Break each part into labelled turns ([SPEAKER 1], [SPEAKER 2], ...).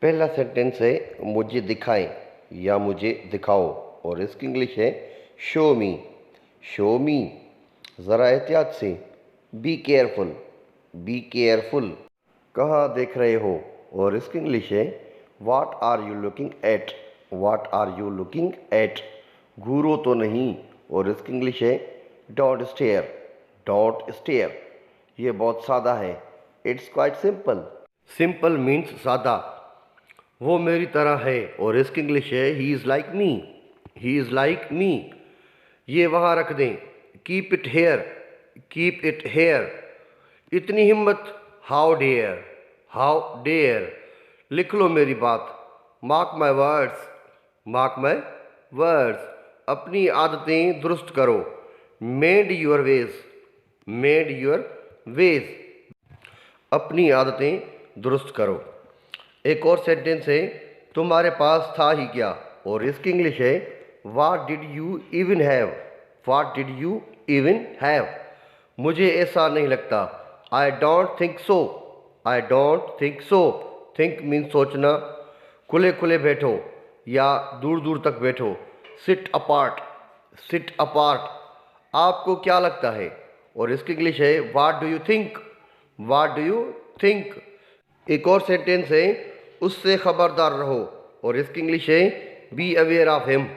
[SPEAKER 1] पहला सेंटेंस है मुझे दिखाएं या मुझे दिखाओ और इसकी इंग्लिश है शो मी। शो मी। ज़रा एहतियात से। Be careful. Be careful. कहाँ देख रहे हो और इसकी इंग्लिश है what are you looking at. What are you looking at. घूरो तो नहीं और इसकी इंग्लिश है डोंट स्टेयर। Don't stare. ये बहुत सादा है। It's quite simple. Simple means सादा। वो मेरी तरह है और इसकी इंग्लिश है he is like me. He is like me. ये वहाँ रख दें। Keep it here. Keep it here. इतनी हिम्मत। How dare. How dare. लिख लो मेरी बात। Mark my words. Mark my words. अपनी आदतें दुरुस्त करो। Made your ways. Made your ways. अपनी आदतें दुरुस्त करो। एक और सेंटेंस है तुम्हारे पास था ही क्या और इसकी इंग्लिश है what did you even have. What did you even have. मुझे ऐसा नहीं लगता। I don't think so. I don't think so. Think means सोचना। खुले खुले बैठो या दूर दूर तक बैठो। Sit apart. Sit apart. आपको क्या लगता है और इसकी इंग्लिश है what do you think. What do you think. एक और सेंटेंस है उससे खबरदार रहो और इसकी इंग्लिश है be aware of him.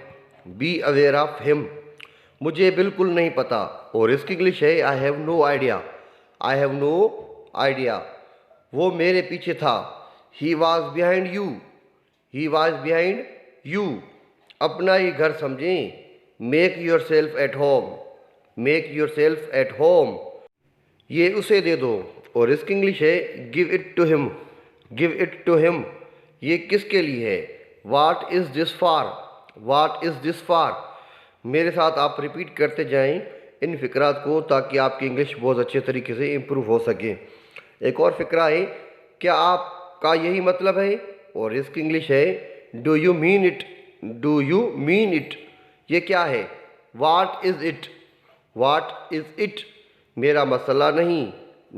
[SPEAKER 1] Be aware of him. मुझे बिल्कुल नहीं पता और इसकी इंग्लिश है I have no idea. I have no idea. वो मेरे पीछे था। He was behind you. He was behind you. अपना ही घर समझें। Make yourself at home. Make yourself at home. ये उसे दे दो और इसकी इंग्लिश है give it to him. Give it to him. ये किसके लिए है। What is this for. What is this for. मेरे साथ आप रिपीट करते जाएं इन फ़िक्रात को ताकि आपकी इंग्लिश बहुत अच्छे तरीके से इम्प्रूव हो सके। एक और फ़िक्रा है क्या आपका यही मतलब है और इसकी इंग्लिश है do you mean it. Do you mean it. ये क्या है। What is it. What is it. मेरा मसला नहीं।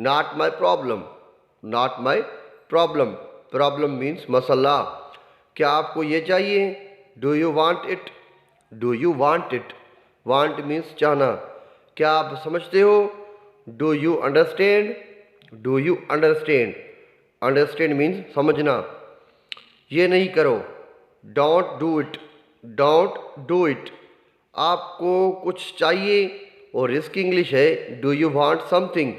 [SPEAKER 1] Not my problem. Not my problem. Problem means मसला। क्या आपको ये चाहिए। Do you want it. Do you want it. Want means चाहना। क्या आप समझते हो। Do you understand. Do you understand. Understand means समझना। ये नहीं करो। Don't do it. Don't do it. आपको कुछ चाहिए और इसकी इंग्लिश है do you want something.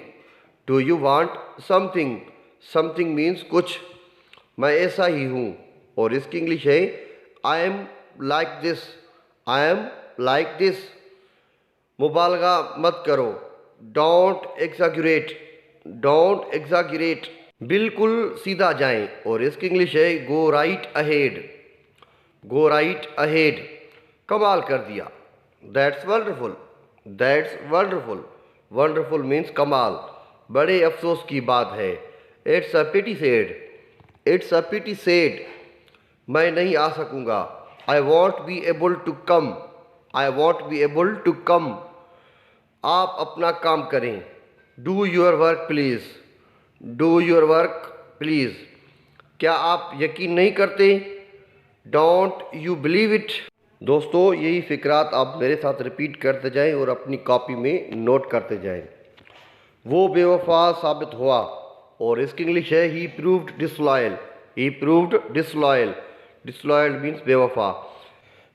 [SPEAKER 1] Do you want something. Something means कुछ। मैं ऐसा ही हूँ और इसकी इंग्लिश है I am like this. I am like this. मुबालगा मत करो। Don't exaggerate. Don't exaggerate. बिल्कुल सीधा जाएं और इसकी इंग्लिश है go right ahead. Go right ahead. कमाल कर दिया। That's wonderful. That's wonderful. Wonderful means कमाल। बड़े अफसोस की बात है। It's a pity said. It's a pity said. मैं नहीं आ सकूँगा। I won't be able to come. I won't be able to come. आप अपना काम करें। Do your work please. Do your work please. क्या आप यकीन नहीं करते। Don't you believe it. दोस्तों यही फ़िक्रात आप मेरे साथ रिपीट करते जाएं और अपनी कॉपी में नोट करते जाएं। वो बेवफा साबित हुआ और इसकी इंग्लिश है he proved disloyal. He proved disloyal. Disloyal means बेवफा।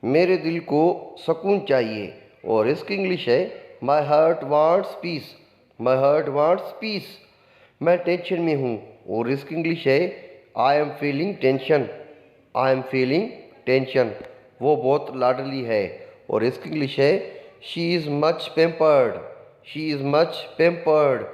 [SPEAKER 1] मेरे दिल को सुकून चाहिए और इसकी इंग्लिश है my heart wants peace. My heart wants peace. मैं टेंशन में हूँ और इसकी इंग्लिश है I am feeling tension. I am feeling tension. वो बहुत लाडली है और इसकी इंग्लिश है she is much pampered. She is much pampered.